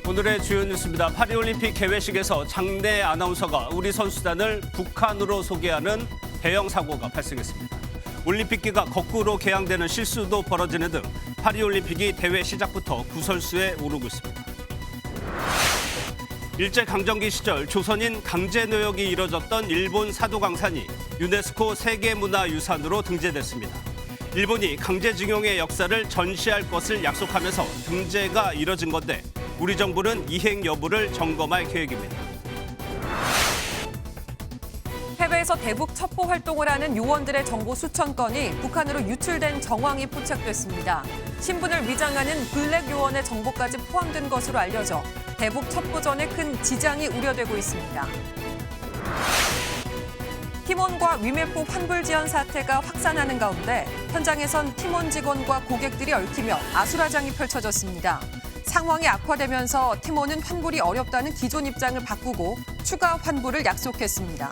오늘의 주요 뉴스입니다. 파리올림픽 개회식에서 장내 아나운서가 우리 선수단을 북한으로 소개하는 대형 사고가 발생했습니다. 올림픽기가 거꾸로 개항되는 실수도 벌어지는 등 파리올림픽이 대회 시작부터 구설수에 오르고 있습니다. 일제강점기 시절 조선인 강제노역이 이뤄졌던 일본 사도강산이 유네스코 세계문화유산으로 등재됐습니다. 일본이 강제징용의 역사를 전시할 것을 약속하면서 등재가 이뤄진 건데 우리 정부는 이행 여부를 점검할 계획입니다. 해외에서 대북 첩보 활동을 하는 요원들의 정보 수천 건이 북한으로 유출된 정황이 포착됐습니다. 신분을 위장하는 블랙 요원의 정보까지 포함된 것으로 알려져 대북 첩보전에 큰 지장이 우려되고 있습니다. 팀원과 위메프 환불 지연 사태가 확산하는 가운데 현장에선 팀원 직원과 고객들이 얽히며 아수라장이 펼쳐졌습니다. 상황이 악화되면서 팀원은 환불이 어렵다는 기존 입장을 바꾸고 추가 환불을 약속했습니다.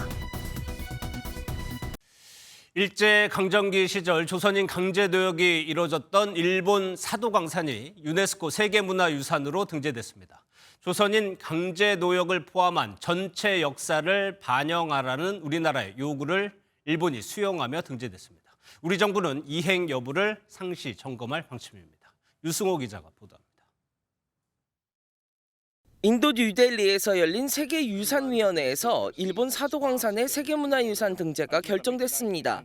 일제강점기 시절 조선인 강제노역이 이뤄졌던 일본 사도강산이 유네스코 세계문화유산으로 등재됐습니다. 조선인 강제노역을 포함한 전체 역사를 반영하라는 우리나라의 요구를 일본이 수용하며 등재됐습니다. 우리 정부는 이행 여부를 상시 점검할 방침입니다. 유승호 기자가 보도합니다. 인도 뉴델리에서 열린 세계유산위원회에서 일본 사도광산의 세계문화유산 등재가 결정됐습니다.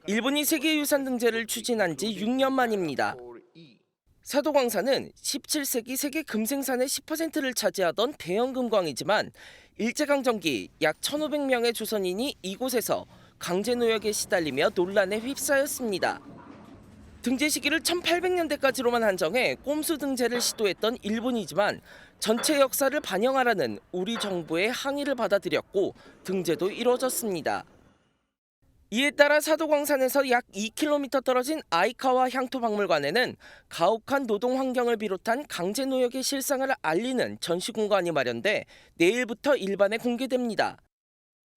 일본이 세계유산 등재를 추진한 지 6년 만입니다. 사도광산은 17세기 세계 금생산의 10%를 차지하던 대형 금광이지만 일제강점기 약 1,500명의 조선인이 이곳에서 강제노역에 시달리며 논란에 휩싸였습니다. 등재 시기를 1800년대까지로만 한정해 꼼수 등재를 시도했던 일본이지만 전체 역사를 반영하라는 우리 정부의 항의를 받아들였고 등재도 이뤄졌습니다. 이에 따라 사도광산에서 약 2km 떨어진 아이카와 향토박물관에는 가혹한 노동 환경을 비롯한 강제노역의 실상을 알리는 전시 공간이 마련돼 내일부터 일반에 공개됩니다.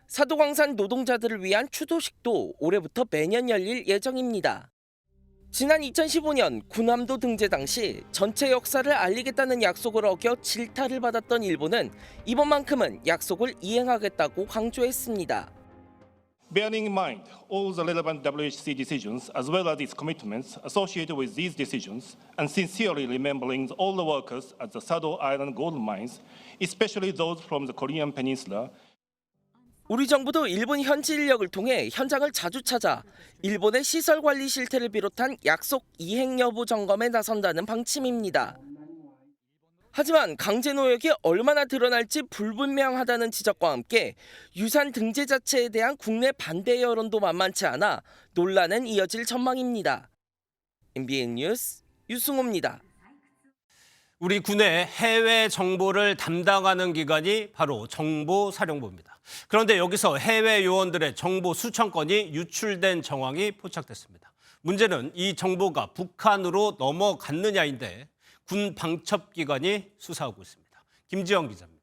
사도광산 노동자들을 위한 추도식도 올해부터 매년 열릴 예정입니다. 지난 2015년 군함도 등재 당시 전체 역사를 알리겠다는 약속을 어겨 질타를 받았던 일본은 이번만큼은 약속을 이행하겠다고 강조했습니다. Bearing in mind all the relevant WHC decisions as well as its commitments associated with these decisions and sincerely remembering all the workers at the Sado Island gold mines, especially those from the Korean peninsula, 우리 정부도 일본 현지 인력을 통해 현장을 자주 찾아 일본의 시설 관리 실태를 비롯한 약속 이행 여부 점검에 나선다는 방침입니다. 하지만 강제노역이 얼마나 드러날지 불분명하다는 지적과 함께 유산 등재 자체에 대한 국내 반대 여론도 만만치 않아 논란은 이어질 전망입니다. MBN 뉴스 유승호입니다. 우리 군의 해외 정보를 담당하는 기관이 바로 정보사령부입니다. 그런데 여기서 해외 요원들의 정보 수천 건이 유출된 정황이 포착됐습니다. 문제는 이 정보가 북한으로 넘어갔느냐인데 군 방첩기관이 수사하고 있습니다. 김지영 기자입니다.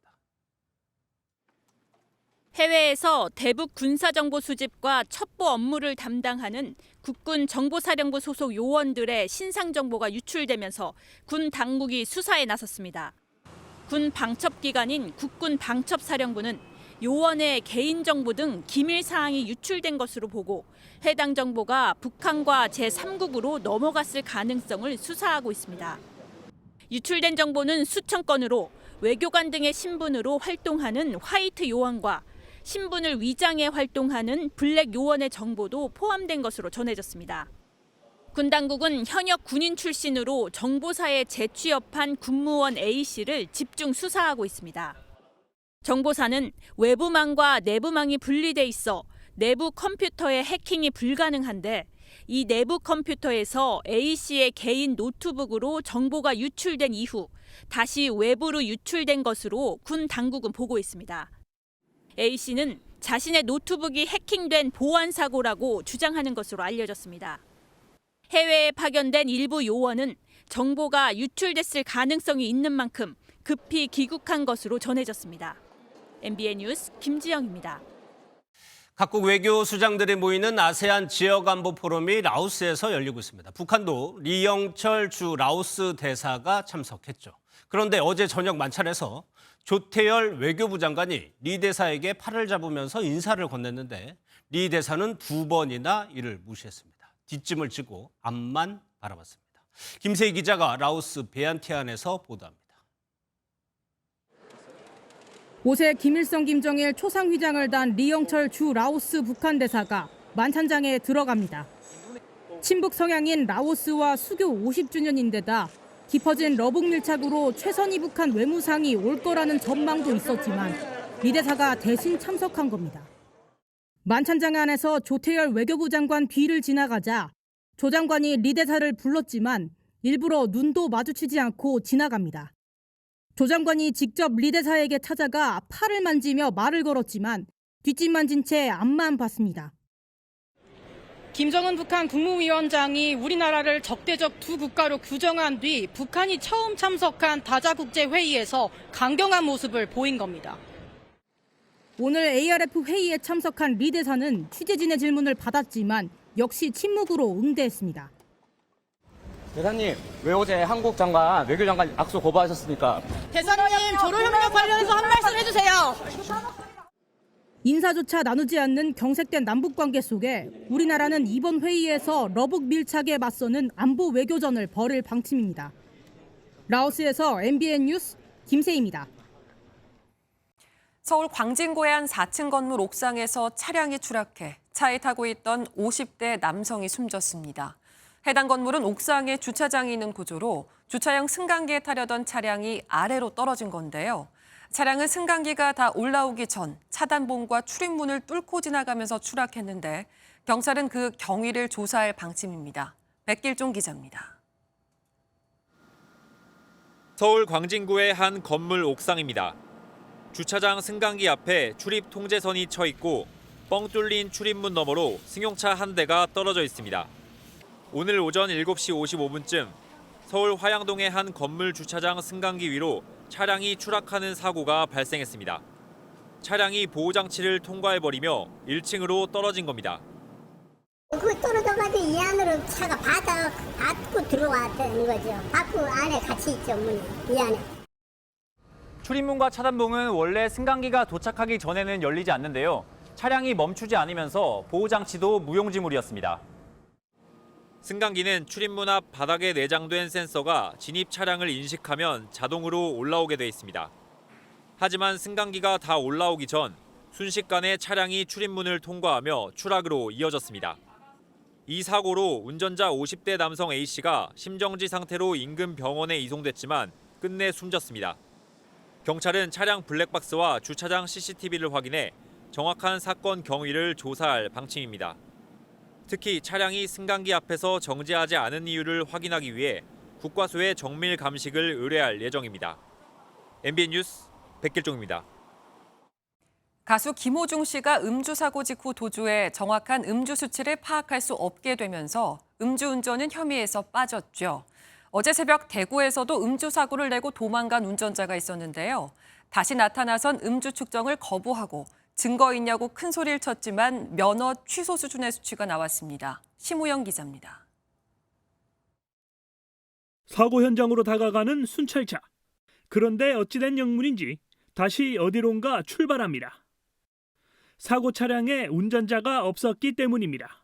해외에서 대북 군사정보 수집과 첩보 업무를 담당하는 국군 정보사령부 소속 요원들의 신상 정보가 유출되면서 군 당국이 수사에 나섰습니다. 군 방첩기관인 국군 방첩사령부는 요원의 개인정보 등 기밀 사항이 유출된 것으로 보고 해당 정보가 북한과 제3국으로 넘어갔을 가능성을 수사하고 있습니다. 유출된 정보는 수천 건으로 외교관 등의 신분으로 활동하는 화이트 요원과 신분을 위장해 활동하는 블랙 요원의 정보도 포함된 것으로 전해졌습니다. 군 당국은 현역 군인 출신으로 정보사에 재취업한 군무원 A씨를 집중 수사하고 있습니다. 정보사는 외부망과 내부망이 분리돼 있어 내부 컴퓨터의 해킹이 불가능한데 이 내부 컴퓨터에서 A씨의 개인 노트북으로 정보가 유출된 이후 다시 외부로 유출된 것으로 군 당국은 보고 있습니다. A씨는 자신의 노트북이 해킹된 보안 사고라고 주장하는 것으로 알려졌습니다. 해외에 파견된 일부 요원은 정보가 유출됐을 가능성이 있는 만큼 급히 귀국한 것으로 전해졌습니다. MBN 뉴스 김지영입니다. 각국 외교 수장들이 모이는 아세안 지역안보 포럼이 라오스에서 열리고 있습니다. 북한도 리영철 주 라오스 대사가 참석했죠. 그런데 어제 저녁 만찬에서 조태열 외교부 장관이 리 대사에게 팔을 잡으면서 인사를 건넸는데 리 대사는 2번이나 이를 무시했습니다. 뒷짐을 지고 앞만 바라봤습니다. 김세희 기자가 라오스 베안티안에서 보도합니다. 옷에 김일성, 김정일 초상휘장을 단 리영철 주 라오스 북한 대사가 만찬장에 들어갑니다. 친북 성향인 라오스와 수교 50주년인데다 깊어진 러북 밀착으로 최선희 북한 외무상이 올 거라는 전망도 있었지만 리 대사가 대신 참석한 겁니다. 만찬장 안에서 조태열 외교부 장관 뒤를 지나가자 조 장관이 리 대사를 불렀지만 일부러 눈도 마주치지 않고 지나갑니다. 조 장관이 직접 리 대사에게 찾아가 팔을 만지며 말을 걸었지만 뒷짐 만진 채 앞만 봤습니다. 김정은 북한 국무위원장이 우리나라를 적대적 두 국가로 규정한 뒤 북한이 처음 참석한 다자국제회의에서 강경한 모습을 보인 겁니다. 오늘 ARF 회의에 참석한 리 대사는 취재진의 질문을 받았지만 역시 침묵으로 응대했습니다. 대사님, 왜 어제 한국 장관, 외교장관 악수 거부하셨습니까? 대사님, 조로협력 관련해서 한 말씀 해주세요. 인사조차 나누지 않는 경색된 남북관계 속에 우리나라는 이번 회의에서 러북 밀착에 맞서는 안보 외교전을 벌일 방침입니다. 라오스에서 MBN 뉴스 김세희입니다. 서울 광진구의 한 4층 건물 옥상에서 차량이 추락해 차에 타고 있던 50대 남성이 숨졌습니다. 해당 건물은 옥상에 주차장이 있는 구조로 주차형 승강기에 타려던 차량이 아래로 떨어진 건데요. 차량은 승강기가 다 올라오기 전 차단봉과 출입문을 뚫고 지나가면서 추락했는데 경찰은 그 경위를 조사할 방침입니다. 백길종 기자입니다. 서울 광진구의 한 건물 옥상입니다. 주차장 승강기 앞에 출입 통제선이 쳐 있고 뻥 뚫린 출입문 너머로 승용차 한 대가 떨어져 있습니다. 오늘 오전 7시 55분쯤 서울 화양동의 한 건물 주차장 승강기 위로 차량이 추락하는 사고가 발생했습니다. 차량이 보호장치를 통과해버리며 1층으로 떨어진 겁니다. 그 떨어져가지고 이 안으로 차가 받고 들어왔다는 거죠. 받고 안에 같이 있죠, 문이. 이 안에. 출입문과 차단봉은 원래 승강기가 도착하기 전에는 열리지 않는데요. 차량이 멈추지 않으면서 보호장치도 무용지물이었습니다. 승강기는 출입문 앞 바닥에 내장된 센서가 진입 차량을 인식하면 자동으로 올라오게 돼 있습니다. 하지만 승강기가 다 올라오기 전 순식간에 차량이 출입문을 통과하며 추락으로 이어졌습니다. 이 사고로 운전자 50대 남성 A씨가 심정지 상태로 인근 병원에 이송됐지만 끝내 숨졌습니다. 경찰은 차량 블랙박스와 주차장 CCTV를 확인해 정확한 사건 경위를 조사할 방침입니다. 특히 차량이 승강기 앞에서 정지하지 않은 이유를 확인하기 위해 국과수에 정밀 감식을 의뢰할 예정입니다. MBN 뉴스 백길종입니다. 가수 김호중 씨가 음주 사고 직후 도주해 정확한 음주 수치를 파악할 수 없게 되면서 음주운전은 혐의에서 빠졌죠. 어제 새벽 대구에서도 음주 사고를 내고 도망간 운전자가 있었는데요. 다시 나타나선 음주 측정을 거부하고 증거 있냐고 큰 소리를 쳤지만 면허 취소 수준의 수치가 나왔습니다. 심우영 기자입니다. 사고 현장으로 다가가는 순찰차. 그런데 어찌된 영문인지 다시 어디론가 출발합니다. 사고 차량에 운전자가 없었기 때문입니다.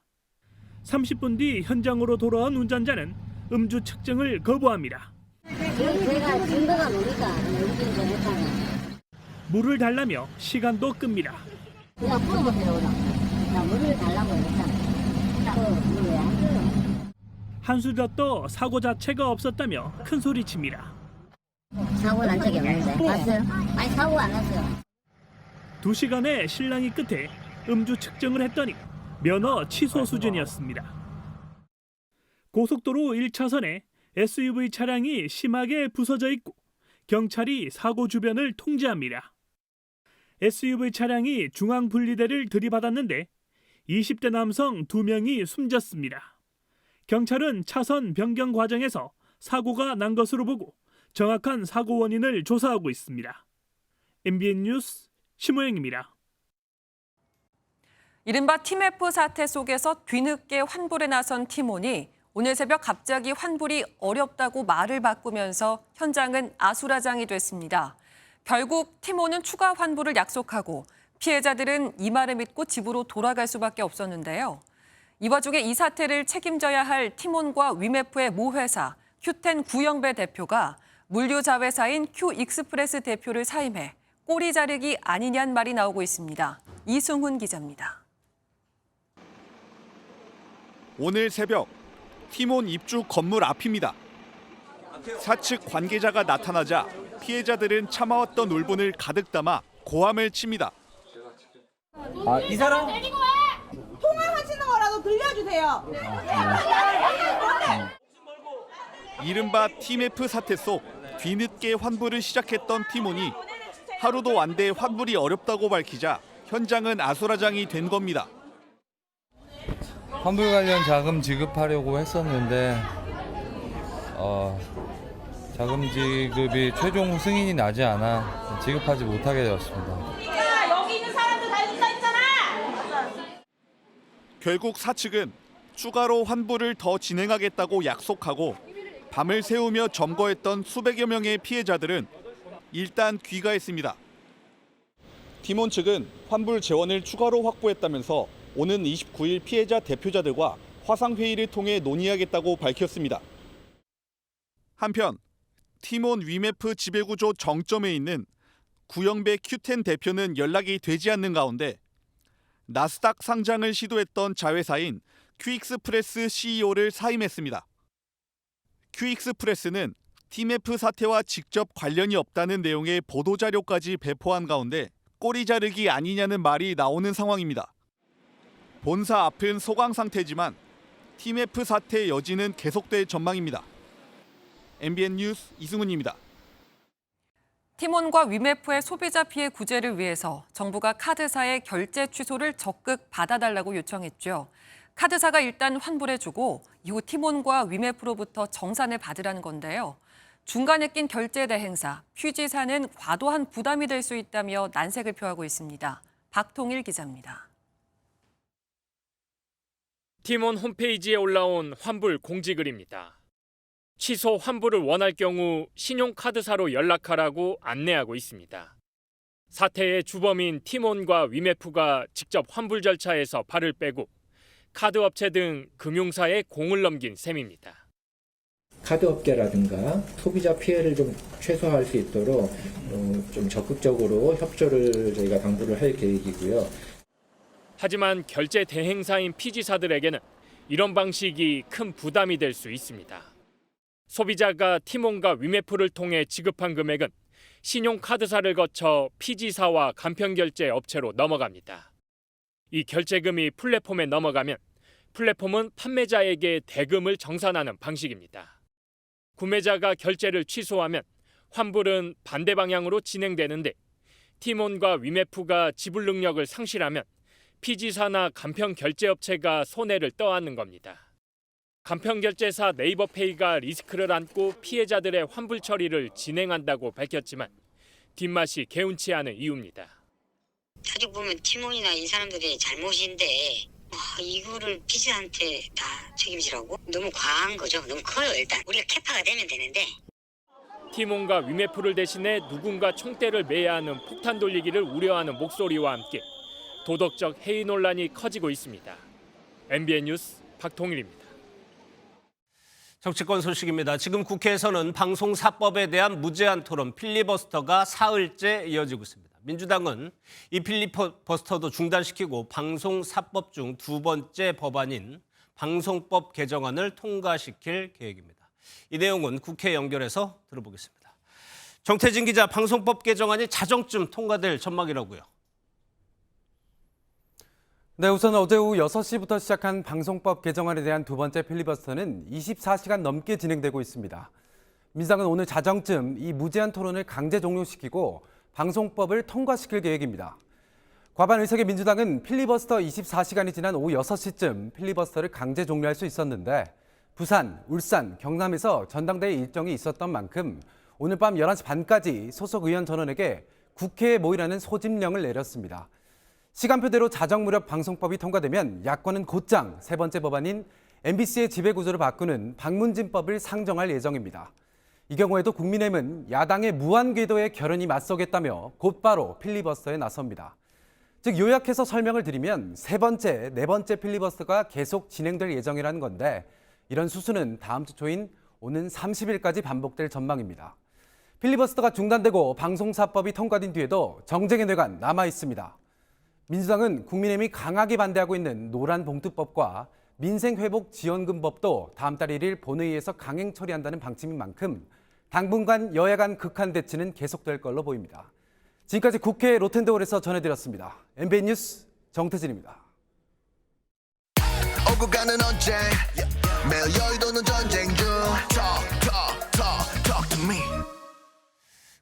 30분 뒤 현장으로 돌아온 운전자는 음주 측정을 거부합니다. 제가 증거가 뭡니까? 물을 달라며 시간도 끕니다. 그냥 물어보세요, 그냥. 물을 달라고 했잖아. 물을 왜 안 줘요? 한수저 또 사고 자체가 없었다며 큰 소리칩니다. 사고 난 적이 없는데. 봤어요? 아니, 사고 안 났어요. 2시간의 실랑이 끝에 음주 측정을 했더니 면허 취소 수준이었습니다. 고속도로 1차선에 SUV 차량이 심하게 부서져 있고 경찰이 사고 주변을 통제합니다. SUV 차량이 중앙 분리대를 들이받았는데 20대 남성 2명이 숨졌습니다. 경찰은 차선 변경 과정에서 사고가 난 것으로 보고 정확한 사고 원인을 조사하고 있습니다. MBN 뉴스 심호영입니다. 이른바 팀F 사태 속에서 뒤늦게 환불에 나선 팀원이 오늘 새벽 갑자기 환불이 어렵다고 말을 바꾸면서 현장은 아수라장이 됐습니다. 결국 티몬은 추가 환불을 약속하고 피해자들은 이 말을 믿고 집으로 돌아갈 수밖에 없었는데요. 이 와중에 이 사태를 책임져야 할 티몬과 위메프의 모회사 큐텐 구영배 대표가 물류 자회사인 큐익스프레스 대표를 사임해 꼬리 자르기 아니냐는 말이 나오고 있습니다. 이승훈 기자입니다. 오늘 새벽 티몬 입주 건물 앞입니다. 사측 관계자가 나타나자 피해자들은 참아왔던 울분을 가득 담아 고함을 칩니다. 이 사람? 통화하시는 거라도 들려주세요. 이른바 TMF 사태 속 뒤늦게 환불을 시작했던 티몬이 하루도 안 돼 환불이 어렵다고 밝히자 현장은 아수라장이 된 겁니다. 환불 관련 자금 지급하려고 했었는데 자금 지급이 최종 승인이 나지 않아 지급하지 못하게 되었습니다. 여기 있는 사람들 다 있다 있잖아. 결국 사측은 추가로 환불을 더 진행하겠다고 약속하고 밤을 새우며 점거했던 수백여 명의 피해자들은 일단 귀가했습니다. 티몬 측은 환불 재원을 추가로 확보했다면서 오는 29일 피해자 대표자들과 화상회의를 통해 논의하겠다고 밝혔습니다. 한편 티몬 위메프 지배구조 정점에 있는 구영배 큐텐 대표는 연락이 되지 않는 가운데 나스닥 상장을 시도했던 자회사인 큐익스프레스 CEO를 사임했습니다. 큐익스프레스는 TMF 사태와 직접 관련이 없다는 내용의 보도자료까지 배포한 가운데 꼬리 자르기 아니냐는 말이 나오는 상황입니다. 본사 앞은 소강 상태지만 TMF 사태 여지는 계속될 전망입니다. MBN 뉴스 이승훈입니다. 티몬과 위메프의 소비자 피해 구제를 위해서 정부가 카드사의 결제 취소를 적극 받아달라고 요청했죠. 카드사가 일단 환불해주고 이후 티몬과 위메프로부터 정산을 받으라는 건데요. 중간에 낀 결제 대행사, 휴지사는 과도한 부담이 될 수 있다며 난색을 표하고 있습니다. 박통일 기자입니다. 티몬 홈페이지에 올라온 환불 공지글입니다. 취소 환불을 원할 경우 신용카드사로 연락하라고 안내하고 있습니다. 사태의 주범인 티몬과 위메프가 직접 환불 절차에서 발을 빼고 카드업체 등 금융사에 공을 넘긴 셈입니다. 카드업계라든가 소비자 피해를 좀 최소화할 수 있도록 좀 적극적으로 협조를 저희가 당부를 할 계획이고요. 하지만 결제 대행사인 피지사들에게는 이런 방식이 큰 부담이 될 수 있습니다. 소비자가 티몬과 위메프를 통해 지급한 금액은 신용카드사를 거쳐 피지사와 간편결제 업체로 넘어갑니다. 이 결제금이 플랫폼에 넘어가면 플랫폼은 판매자에게 대금을 정산하는 방식입니다. 구매자가 결제를 취소하면 환불은 반대 방향으로 진행되는데 티몬과 위메프가 지불 능력을 상실하면 피지사나 간편결제업체가 손해를 떠안는 겁니다. 간편결제사 네이버페이가 리스크를 안고 피해자들의 환불 처리를 진행한다고 밝혔지만 뒷맛이 개운치 않은 이유입니다. 어떻게 보면 티몬이나 이 사람들의 잘못인데 이거를 피지한테 다 책임지라고? 너무 과한 거죠. 너무 커요. 일단 우리가 캐파가 되면 되는데. 티몬과 위메프를 대신해 누군가 총대를 매야 하는 폭탄 돌리기를 우려하는 목소리와 함께 도덕적 해이 논란이 커지고 있습니다. MBN 뉴스 박통일입니다. 정치권 소식입니다. 지금 국회에서는 방송사법에 대한 무제한 토론 필리버스터가 사흘째 이어지고 있습니다. 민주당은 이 필리버스터도 중단시키고 방송사법 중 두 번째 법안인 방송법 개정안을 통과시킬 계획입니다. 이 내용은 국회 연결해서 들어보겠습니다. 정태진 기자, 방송법 개정안이 자정쯤 통과될 전망이라고요. 네, 우선 어제 오후 6시부터 시작한 방송법 개정안에 대한 두 번째 필리버스터는 24시간 넘게 진행되고 있습니다. 민주당은 오늘 자정쯤 이 무제한 토론을 강제 종료시키고 방송법을 통과시킬 계획입니다. 과반 의석의 민주당은 필리버스터 24시간이 지난 오후 6시쯤 필리버스터를 강제 종료할 수 있었는데 부산, 울산, 경남에서 전당대회 일정이 있었던 만큼 오늘 밤 11시 반까지 소속 의원 전원에게 국회에 모이라는 소집령을 내렸습니다. 시간표대로 자정 무렵 방송법이 통과되면 야권은 곧장 세 번째 법안인 MBC의 지배구조를 바꾸는 방문진법을 상정할 예정입니다. 이 경우에도 국민의힘은 야당의 무한궤도의 결연히 맞서겠다며 곧바로 필리버스터에 나섭니다. 즉 요약해서 설명을 드리면 세 번째, 네 번째 필리버스터가 계속 진행될 예정이라는 건데 이런 수순은 다음 주 초인 오는 30일까지 반복될 전망입니다. 필리버스터가 중단되고 방송사법이 통과된 뒤에도 정쟁의 뇌관 남아 있습니다. 민주당은 국민의힘이 강하게 반대하고 있는 노란봉투법과 민생회복지원금법도 다음 달 1일 본회의에서 강행 처리한다는 방침인 만큼 당분간 여야 간 극한 대치는 계속될 걸로 보입니다. 지금까지 국회 로텐데홀에서 전해드렸습니다. MBN 뉴스 정태진입니다. 오고 가는 언제 매일 여의도는 전쟁 중 Talk to me.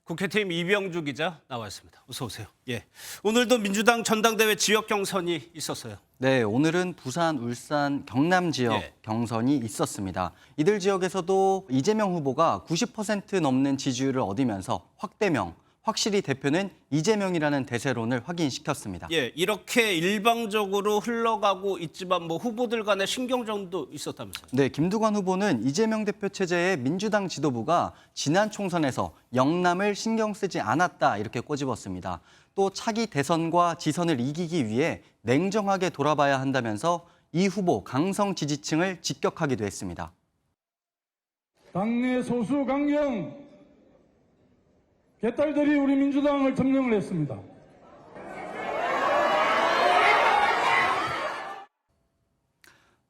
국회팀 이병주 기자 나와 있습니다. 어서 오세요. 예, 오늘도 민주당 전당대회 지역 경선이 있었어요. 네, 오늘은 부산, 울산, 경남 지역 경선이 있었습니다. 이들 지역에서도 이재명 후보가 90% 넘는 지지율을 얻으면서 확대명, 확실히 대표는 이재명이라는 대세론을 확인시켰습니다. 예, 이렇게 일방적으로 흘러가고 있지만 뭐 후보들 간의 신경전도 있었다면서요? 네, 김두관 후보는 이재명 대표 체제의 민주당 지도부가 지난 총선에서 영남을 신경 쓰지 않았다 이렇게 꼬집었습니다. 또 차기 대선과 지선을 이기기 위해 냉정하게 돌아봐야 한다면서 이 후보 강성 지지층을 직격하기도 했습니다. 당내 소수 강경 개딸들이 우리 민주당을 점령을 했습니다.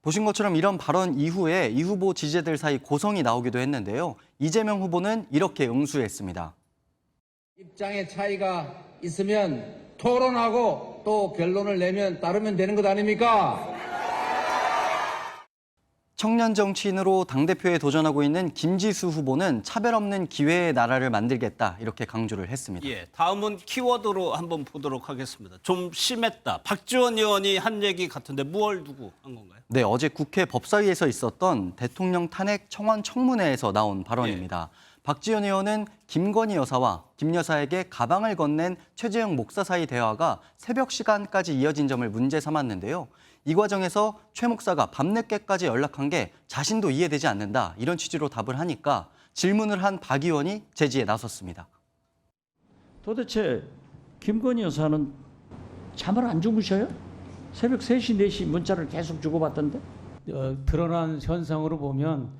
보신 것처럼 이런 발언 이후에 이 후보 지지자들 사이 고성이 나오기도 했는데요. 이재명 후보는 이렇게 응수했습니다. 입장의 차이가 있으면 토론하고 또 결론을 내면 따르면 되는 것 아닙니까? 청년 정치인으로 당대표에 도전하고 있는 김지수 후보는 차별 없는 기회의 나라를 만들겠다 이렇게 강조를 했습니다. 예, 다음은 키워드로 한번 보도록 하겠습니다. 좀 심했다. 박지원 의원이 한 얘기 같은데 무얼 두고 한 건가요? 네, 어제 국회 법사위에서 있었던 대통령 탄핵 청원 청문회에서 나온 발언입니다. 박지원 의원은 김건희 여사와 김 여사에게 가방을 건넨 최재형 목사 사이 대화가 새벽 시간까지 이어진 점을 문제 삼았는데요. 이 과정에서 최 목사가 밤늦게까지 연락한 게 자신도 이해되지 않는다 이런 취지로 답을 하니까 질문을 한 박 의원이 제지에 나섰습니다. 도대체 김건희 여사는 잠을 안 주무셔요? 새벽 3시, 4시 문자를 계속 주고받던데? 드러난 현상으로 보면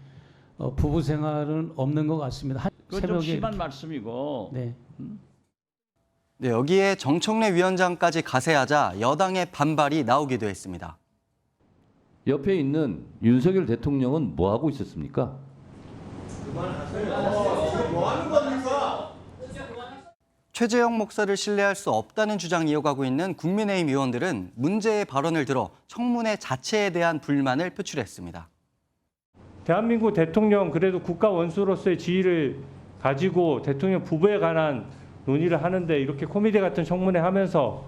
부부 생활은 없는 것 같습니다. 그건 좀 심한 말씀이고. 네. 네, 여기에 정청래 위원장까지 가세하자 여당의 반발이 나오기도 했습니다. 옆에 있는 윤석열 대통령은 뭐 하고 있었습니까? 뭐 하는 겁니까? 최재형 목사를 신뢰할 수 없다는 주장 이어가고 있는 국민의힘 의원들은 문제의 발언을 들어 청문회 자체에 대한 불만을 표출했습니다. 대한민국 대통령 그래도 국가 원수로서의 지위를 가지고 대통령 부부에 관한 논의를 하는데 이렇게 코미디 같은 청문회 하면서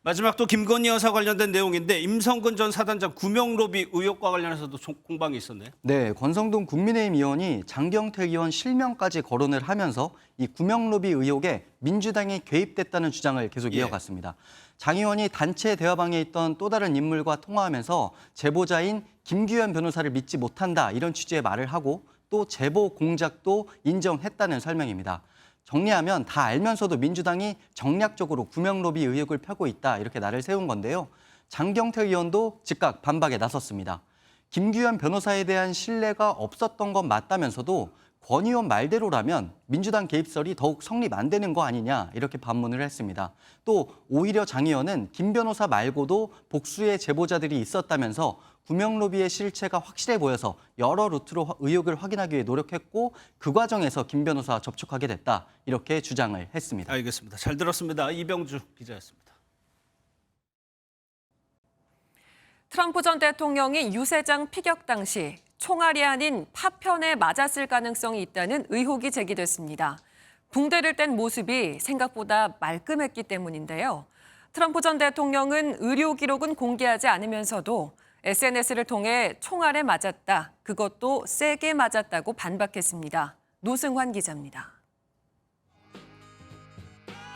마지막 또 김건희 여사 관련된 내용인데 임성근 전 사단장 구명 로비 의혹과 관련해서도 공방이 있었네요. 네, 권성동 국민의힘 의원이 장경태 의원 실명까지 거론을 하면서 이 구명 로비 의혹에 민주당이 개입됐다는 주장을 계속 이어갔습니다. 장 의원이 단체 대화방에 있던 또 다른 인물과 통화하면서 제보자인 김규현 변호사를 믿지 못한다 이런 취지의 말을 하고 또 제보 공작도 인정했다는 설명입니다. 정리하면 다 알면서도 민주당이 정략적으로 구명 로비 의혹을 펴고 있다 이렇게 날을 세운 건데요. 장경태 의원도 즉각 반박에 나섰습니다. 김규현 변호사에 대한 신뢰가 없었던 건 맞다면서도 권 의원 말대로라면 민주당 개입설이 더욱 성립 안 되는 거 아니냐 이렇게 반문을 했습니다. 또 오히려 장 의원은 김 변호사 말고도 복수의 제보자들이 있었다면서 구명 로비의 실체가 확실해 보여서 여러 루트로 의혹을 확인하기 위해 노력했고 그 과정에서 김 변호사와 접촉하게 됐다 이렇게 주장을 했습니다. 알겠습니다. 잘 들었습니다. 이병주 기자였습니다. 트럼프 전 대통령이 유세장 피격 당시 총알이 아닌 파편에 맞았을 가능성이 있다는 의혹이 제기됐습니다. 붕대를 뗀 모습이 생각보다 말끔했기 때문인데요. 트럼프 전 대통령은 의료 기록은 공개하지 않으면서도 SNS를 통해 총알에 맞았다, 그것도 세게 맞았다고 반박했습니다. 노승환 기자입니다.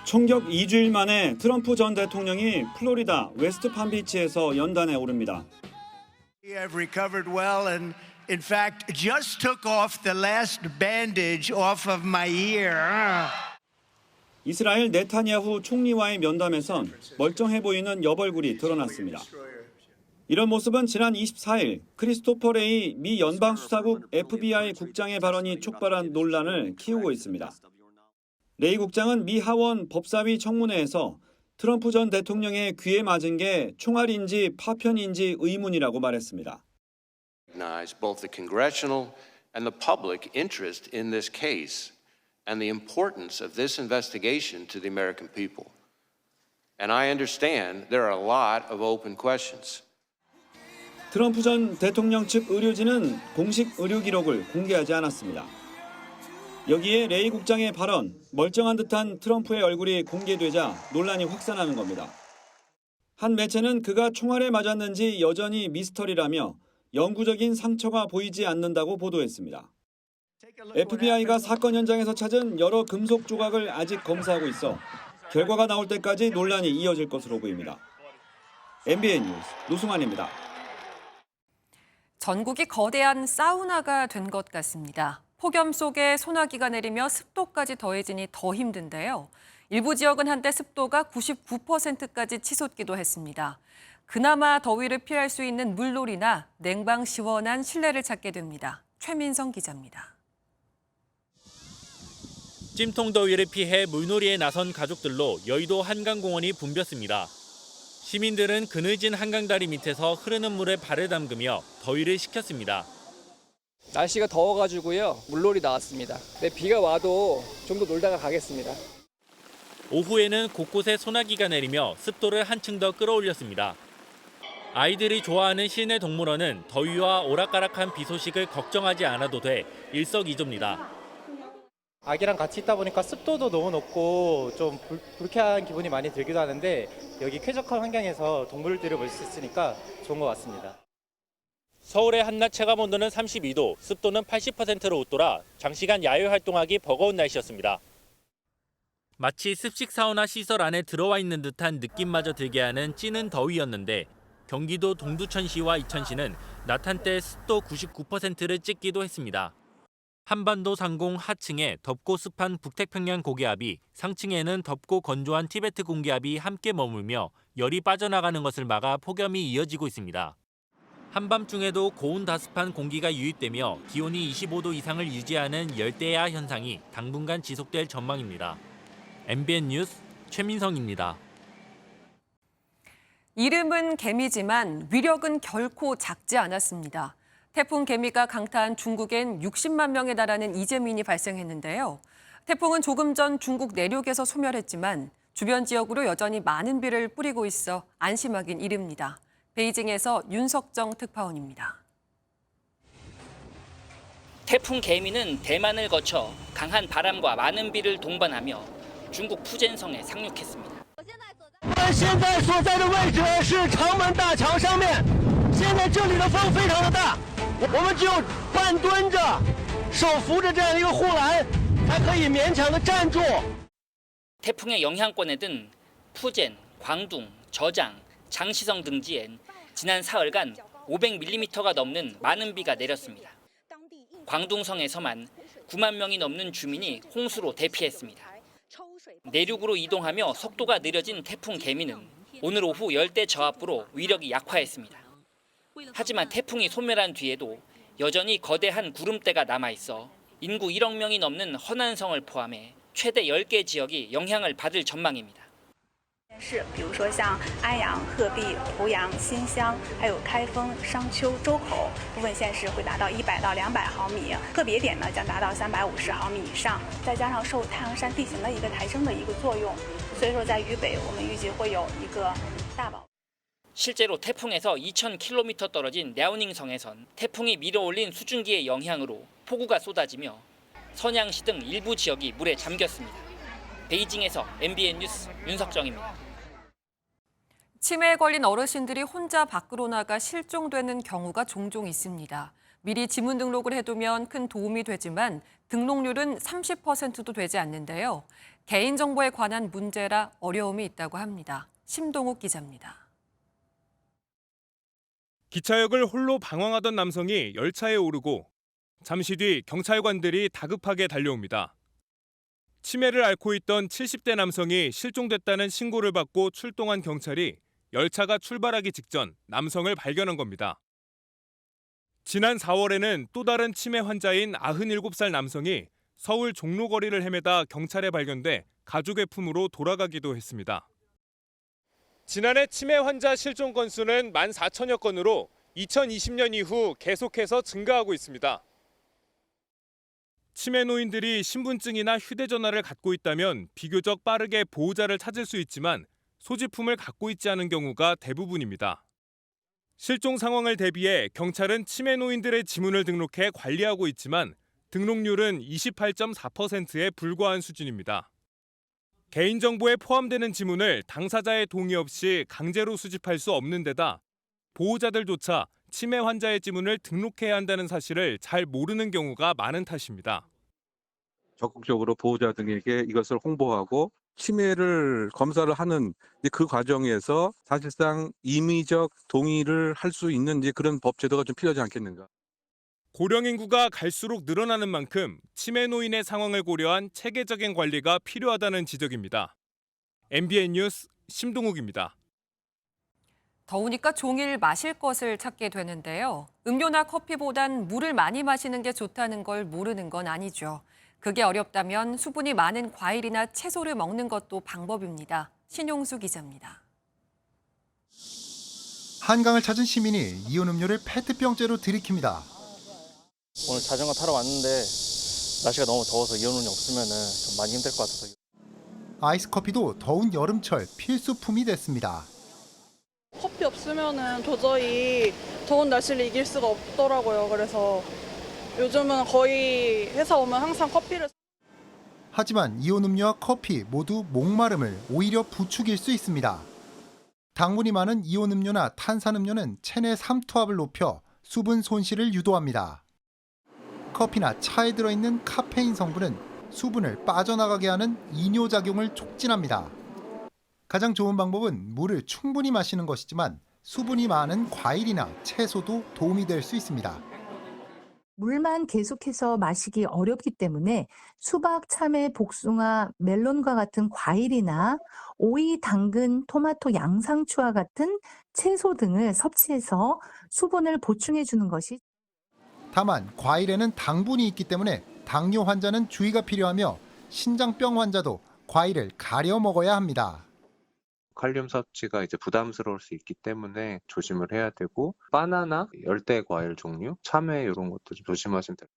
총격 2주일 만에 트럼프 전 대통령이 플로리다 웨스트 팜비치에서 연단에 오릅니다. We have recovered well and in fact just took off the last bandage off of my ear. 이스라엘 네타냐후 총리와의 면담에선 멀쩡해 보이는 옆얼굴이 드러났습니다. 이런 모습은 지난 24일 크리스토퍼 레이 미 연방수사국 FBI 국장의 발언이 촉발한 논란을 키우고 있습니다. 레이 국장은 미 하원 법사위 청문회에서 트럼프 전 대통령의 귀에 맞은 게 총알인지 파편인지 의문이라고 말했습니다. Both the congressional and the public interest in this case and the importance of this investigation to the American people. And I understand there are a lot of open questions. 트럼프 전 대통령 측 의료진은 공식 의료 기록을 공개하지 않았습니다. 여기에 레이 국장의 발언, 멀쩡한 듯한 트럼프의 얼굴이 공개되자 논란이 확산하는 겁니다. 한 매체는 그가 총알에 맞았는지 여전히 미스터리라며 영구적인 상처가 보이지 않는다고 보도했습니다. FBI가 사건 현장에서 찾은 여러 금속 조각을 아직 검사하고 있어 결과가 나올 때까지 논란이 이어질 것으로 보입니다. MBN 뉴스 노승환입니다. 전국이 거대한 사우나가 된 것 같습니다. 폭염 속에 소나기가 내리며 습도까지 더해지니 더 힘든데요. 일부 지역은 한때 습도가 99%까지 치솟기도 했습니다. 그나마 더위를 피할 수 있는 물놀이나 냉방 시원한 실내를 찾게 됩니다. 최민성 기자입니다. 찜통 더위를 피해 물놀이에 나선 가족들로 여의도 한강공원이 붐볐습니다. 시민들은 그늘진 한강다리 밑에서 흐르는 물에 발을 담그며 더위를 식혔습니다. 날씨가 더워가지고요. 물놀이 나왔습니다. 네, 비가 와도 좀 더 놀다가 가겠습니다. 오후에는 곳곳에 소나기가 내리며 습도를 한층 더 끌어올렸습니다. 아이들이 좋아하는 실내 동물원은 더위와 오락가락한 비 소식을 걱정하지 않아도 돼 일석이조입니다. 아기랑 같이 있다 보니까 습도도 너무 높고 좀 불쾌한 기분이 많이 들기도 하는데 여기 쾌적한 환경에서 동물들을 볼 수 있으니까 좋은 것 같습니다. 서울의 한낮 체감 온도는 32도, 습도는 80%로 웃돌아 장시간 야외 활동하기 버거운 날씨였습니다. 마치 습식 사우나 시설 안에 들어와 있는 듯한 느낌마저 들게 하는 찌는 더위였는데 경기도 동두천시와 이천시는 낮 한때 습도 99%를 찍기도 했습니다. 한반도 상공 하층에 덥고 습한 북태평양 고기압이, 상층에는 덥고 건조한 티베트 공기압이 함께 머물며 열이 빠져나가는 것을 막아 폭염이 이어지고 있습니다. 한밤중에도 고온 다습한 공기가 유입되며 기온이 25도 이상을 유지하는 열대야 현상이 당분간 지속될 전망입니다. MBN 뉴스 최민성입니다. 이름은 개미지만 위력은 결코 작지 않았습니다. 태풍 개미가 강타한 중국엔 60만 명에 달하는 이재민이 발생했는데요. 태풍은 조금 전 중국 내륙에서 소멸했지만 주변 지역으로 여전히 많은 비를 뿌리고 있어 안심하긴 이릅니다. 베이징에서 윤석정 특파원입니다. 태풍 개미는 대만을 거쳐 강한 바람과 많은 비를 동반하며 중국 푸젠성에 상륙했습니다. 我们现在所在的位置是长门大桥上面，现在这里的风非常的大，我们只有半蹲着，手扶着这样一个护栏，才可以勉强的站住。 태풍의 영향권에 든 푸젠, 광둥, 저장, 장시성 등지엔 지난 사흘간 500mm가 넘는 많은 비가 내렸습니다. 광둥성에서만 9만 명이 넘는 주민이 홍수로 대피했습니다. 내륙으로 이동하며 속도가 느려진 태풍 개미는 오늘 오후 열대 저압부로 위력이 약화했습니다. 하지만 태풍이 소멸한 뒤에도 여전히 거대한 구름대가 남아있어 인구 1억 명이 넘는 허난성을 포함해 최대 10개 지역이 영향을 받을 전망입니다. 是，比如说像安阳、鹤壁、湖阳、新乡，还有开封、商丘、周口部分县市会达到100到200毫米，个别点呢将达到350毫米以上。再加上受太阳山地形的一个抬升的一个作用，所以说在渝北我们预计会有一个大暴。 실제로 태풍에서 2,000km 떨어진 랴오닝성에선 태풍이 밀어올린 수증기의 영향으로 폭우가 쏟아지며 선양시 등 일부 지역이 물에 잠겼습니다. 베이징에서 MBN 뉴스 윤석정입니다. 치매에 걸린 어르신들이 혼자 밖으로 나가 실종되는 경우가 종종 있습니다. 미리 지문 등록을 해두면 큰 도움이 되지만 등록률은 30%도 되지 않는데요. 개인정보에 관한 문제라 어려움이 있다고 합니다. 심동욱 기자입니다. 기차역을 홀로 방황하던 남성이 열차에 오르고 잠시 뒤 경찰관들이 다급하게 달려옵니다. 치매를 앓고 있던 70대 남성이 실종됐다는 신고를 받고 출동한 경찰이 열차가 출발하기 직전 남성을 발견한 겁니다. 지난 4월에는 또 다른 치매 환자인 97살 남성이 서울 종로거리를 헤매다 경찰에 발견돼 가족의 품으로 돌아가기도 했습니다. 지난해 치매 환자 실종 건수는 14,000여 건으로 2020년 이후 계속해서 증가하고 있습니다. 치매 노인들이 신분증이나 휴대전화를 갖고 있다면 비교적 빠르게 보호자를 찾을 수 있지만 소지품을 갖고 있지 않은 경우가 대부분입니다. 실종 상황을 대비해 경찰은 치매 노인들의 지문을 등록해 관리하고 있지만 등록률은 28.4%에 불과한 수준입니다. 개인정보에 포함되는 지문을 당사자의 동의 없이 강제로 수집할 수 없는 데다 보호자들조차 치매 환자의 지문을 등록해야 한다는 사실을 잘 모르는 경우가 많은 탓입니다. 적극적으로 보호자 등에게 이것을 홍보하고 치매를 검사를 하는 그 과정에서 사실상 임의적 동의를 할 수 있는 그런 법 제도가 좀 필요하지 않겠는가. 고령 인구가 갈수록 늘어나는 만큼 치매 노인의 상황을 고려한 체계적인 관리가 필요하다는 지적입니다. MBN 뉴스 심동욱입니다. 더우니까 종일 마실 것을 찾게 되는데요. 음료나 커피보단 물을 많이 마시는 게 좋다는 걸 모르는 건 아니죠. 그게 어렵다면 수분이 많은 과일이나 채소를 먹는 것도 방법입니다. 신용수 기자입니다. 한강을 찾은 시민이 이온 음료를 페트병째로 들이킵니다. 오늘 자전거 타러 왔는데 날씨가 너무 더워서 이온음료 없으면 좀 많이 힘들 것 같아서. 아이스 커피도 더운 여름철 필수품이 됐습니다. 커피 없으면 도저히 더운 날씨를 이길 수가 없더라고요. 그래서 요즘은 거의 회사 오면 항상 커피를. 하지만 이온 음료와 커피 모두 목마름을 오히려 부추길 수 있습니다. 당분이 많은 이온 음료나 탄산 음료는 체내 삼투압을 높여 수분 손실을 유도합니다. 커피나 차에 들어있는 카페인 성분은 수분을 빠져나가게 하는 이뇨작용을 촉진합니다. 가장 좋은 방법은 물을 충분히 마시는 것이지만 수분이 많은 과일이나 채소도 도움이 될 수 있습니다. 물만 계속해서 마시기 어렵기 때문에 수박, 참외, 복숭아, 멜론과 같은 과일이나 오이, 당근, 토마토, 양상추와 같은 채소 등을 섭취해서 수분을 보충해 주는 것이. 다만 과일에는 당분이 있기 때문에 당뇨 환자는 주의가 필요하며 신장병 환자도 과일을 가려 먹어야 합니다. 칼륨 섭취가 부담스러울 수 있기 때문에 조심을 해야 되고, 바나나, 열대 과일 종류, 참외 이런 것도 좀 조심하시면 돼요.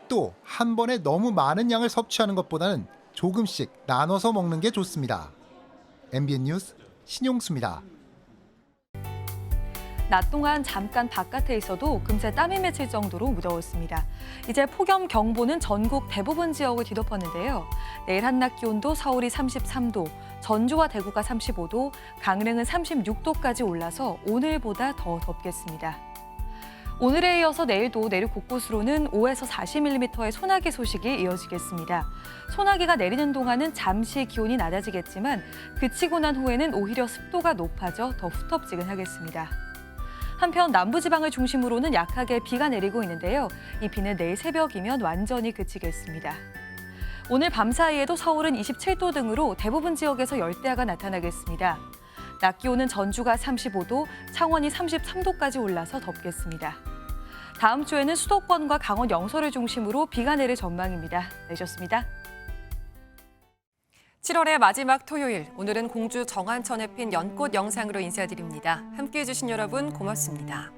또 한 번에 너무 많은 양을 섭취하는 것보다는 조금씩 나눠서 먹는 게 좋습니다. MBN 뉴스 신용수입니다. 낮 동안 잠깐 바깥에 있어도 금세 땀이 맺힐 정도로 무더웠습니다. 이제 폭염경보는 전국 대부분 지역을 뒤덮었는데요. 내일 한낮 기온도 서울이 33도, 전주와 대구가 35도, 강릉은 36도까지 올라서 오늘보다 더 덥겠습니다. 오늘에 이어서 내일도 내륙 곳곳으로는 5에서 40mm의 소나기 소식이 이어지겠습니다. 소나기가 내리는 동안은 잠시 기온이 낮아지겠지만 그치고 난 후에는 오히려 습도가 높아져 더 후텁지근하겠습니다. 한편 남부지방을 중심으로는 약하게 비가 내리고 있는데요. 이 비는 내일 새벽이면 완전히 그치겠습니다. 오늘 밤 사이에도 서울은 27도 등으로 대부분 지역에서 열대야가 나타나겠습니다. 낮 기온은 전주가 35도, 창원이 33도까지 올라서 덥겠습니다. 다음 주에는 수도권과 강원 영서를 중심으로 비가 내릴 전망입니다. 내셨습니다. 7월의 마지막 토요일, 오늘은 공주 정한천에 핀 연꽃 영상으로 인사드립니다. 함께해 주신 여러분 고맙습니다.